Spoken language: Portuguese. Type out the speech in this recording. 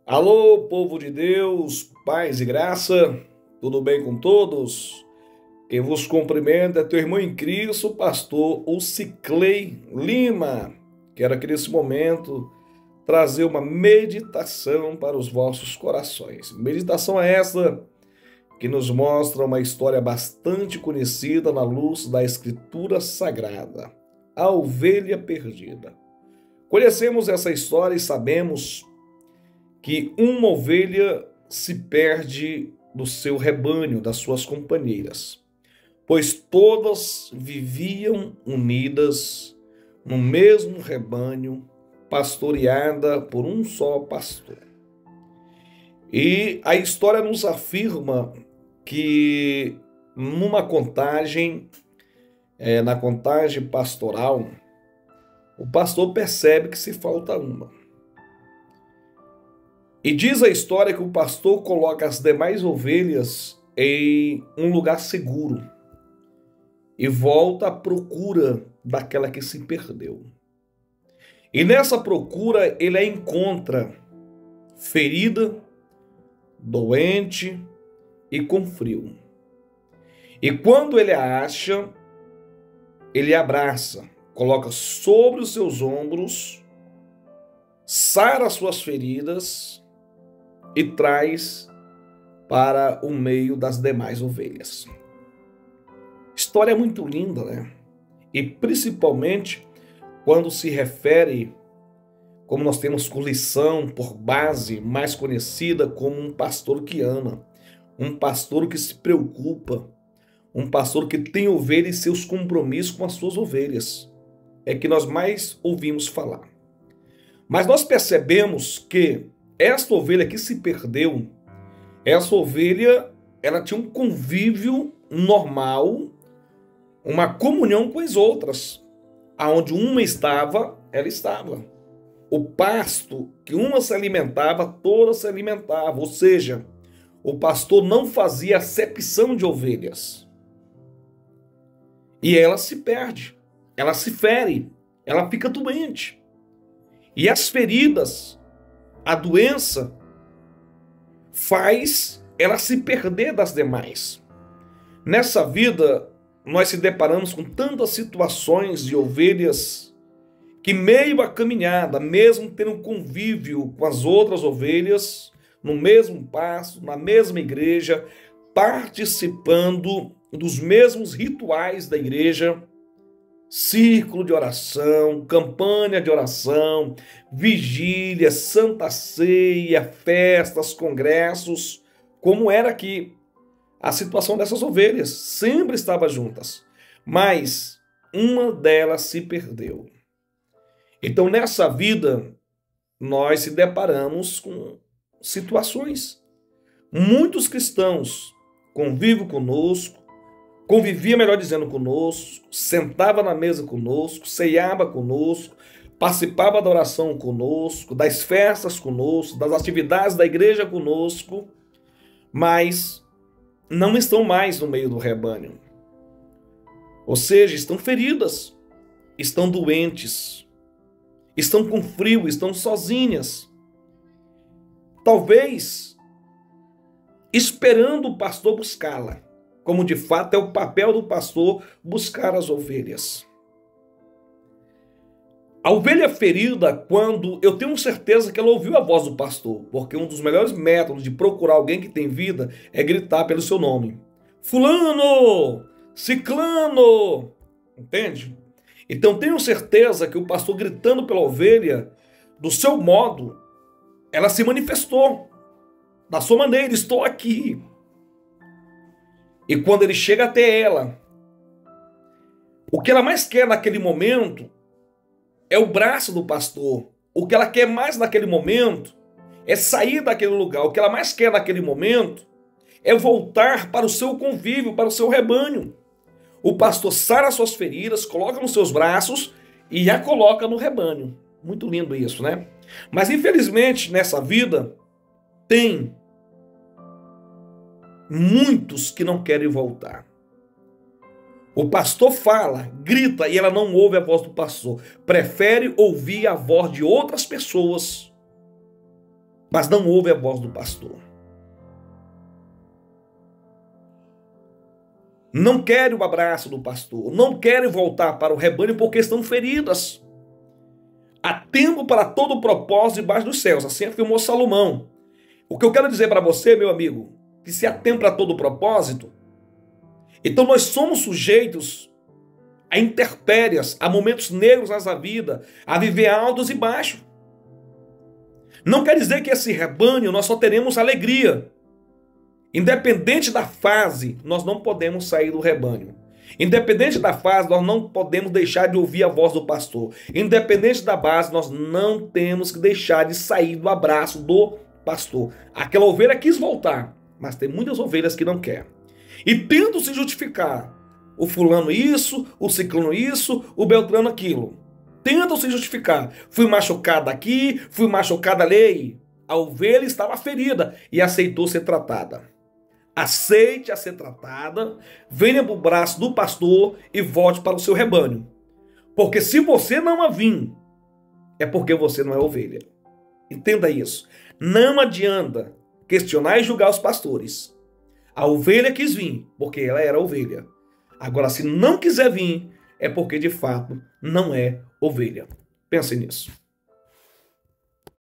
Alô, povo de Deus, paz e graça, tudo bem com todos? Quem vos cumprimenta é teu irmão em Cristo, o pastor Uciclei Lima. Quero aqui nesse momento trazer uma meditação para os vossos corações. Meditação é essa que nos mostra uma história bastante conhecida na luz da Escritura Sagrada, a ovelha perdida. Conhecemos essa história e sabemos que uma ovelha se perde do seu rebanho, das suas companheiras, pois todas viviam unidas no mesmo rebanho, pastoreada por um só pastor. E a história nos afirma que numa contagem, na contagem pastoral, o pastor percebe que se falta uma. E diz a história que o pastor coloca as demais ovelhas em um lugar seguro e volta à procura daquela que se perdeu. E nessa procura ele a encontra ferida, doente e com frio. E quando ele a acha, ele a abraça, coloca sobre os seus ombros, sara as suas feridas e traz para o meio das demais ovelhas. História muito linda, né? E principalmente quando se refere, como nós temos por lição, por base, mais conhecida como um pastor que ama, um pastor que se preocupa, um pastor que tem ovelhas e seus compromissos com as suas ovelhas. É que nós mais ouvimos falar. Mas nós percebemos que esta ovelha que se perdeu, essa ovelha, ela tinha um convívio normal, uma comunhão com as outras. Aonde uma estava, ela estava. O pasto que uma se alimentava, toda se alimentava. Ou seja, o pastor não fazia acepção de ovelhas. E ela se perde, ela se fere, ela fica doente. E as feridas, a doença, faz ela se perder das demais. Nessa vida, nós se deparamos com tantas situações de ovelhas que, meio à caminhada, mesmo tendo convívio com as outras ovelhas, no mesmo pasto, na mesma igreja, participando dos mesmos rituais da igreja, círculo de oração, campanha de oração, vigília, santa ceia, festas, congressos, como era aqui. A situação dessas ovelhas sempre estava juntas, mas uma delas se perdeu. Então, nessa vida, nós se deparamos com situações. Muitos cristãos convivem conosco, convivia, melhor dizendo, conosco, sentava na mesa conosco, ceiava conosco, participava da oração conosco, das festas conosco, das atividades da igreja conosco, mas não estão mais no meio do rebanho. Ou seja, estão feridas, estão doentes, estão com frio, estão sozinhas. Talvez esperando o pastor buscá-la, como de fato é o papel do pastor buscar as ovelhas. A ovelha ferida, quando eu tenho certeza que ela ouviu a voz do pastor, porque um dos melhores métodos de procurar alguém que tem vida é gritar pelo seu nome. Fulano, ciclano, entende? Então tenho certeza que o pastor gritando pela ovelha, do seu modo, ela se manifestou, da sua maneira, estou aqui. E quando ele chega até ela, o que ela mais quer naquele momento é o braço do pastor. O que ela quer mais naquele momento é sair daquele lugar. O que ela mais quer naquele momento é voltar para o seu convívio, para o seu rebanho. O pastor sara suas feridas, coloca nos seus braços e a coloca no rebanho. Muito lindo isso, né? Mas infelizmente nessa vida tem muitos que não querem voltar. O pastor fala, grita e ela não ouve a voz do pastor. Prefere ouvir a voz de outras pessoas mas não ouve a voz do pastor. Não querem o abraço do pastor, não querem voltar para o rebanho porque estão feridas. Há tempo para todo o propósito debaixo dos céus, assim afirmou Salomão. O que eu quero dizer para você, meu amigo, que se há tempo para todo o propósito, então nós somos sujeitos a intempéries, a momentos negros nessa vida, a viver altos e baixos. Não quer dizer que esse rebanho nós só teremos alegria. Independente da fase, nós não podemos sair do rebanho. Independente da fase, nós não podemos deixar de ouvir a voz do pastor. Independente da base, nós não temos que deixar de sair do abraço do pastor. Aquela ovelha quis voltar, mas tem muitas ovelhas que não querem. E tentam se justificar. O fulano isso, o ciclano isso, o beltrano aquilo. Tentam se justificar. Fui machucada aqui, fui machucada ali. A ovelha estava ferida e aceitou ser tratada. Aceite a ser tratada, venha para o braço do pastor e volte para o seu rebanho. Porque se você não a vir, é porque você não é ovelha. Entenda isso. Não adianta questionar e julgar os pastores. A ovelha quis vir, porque ela era ovelha. Agora, se não quiser vir, é porque de fato não é ovelha. Pense nisso.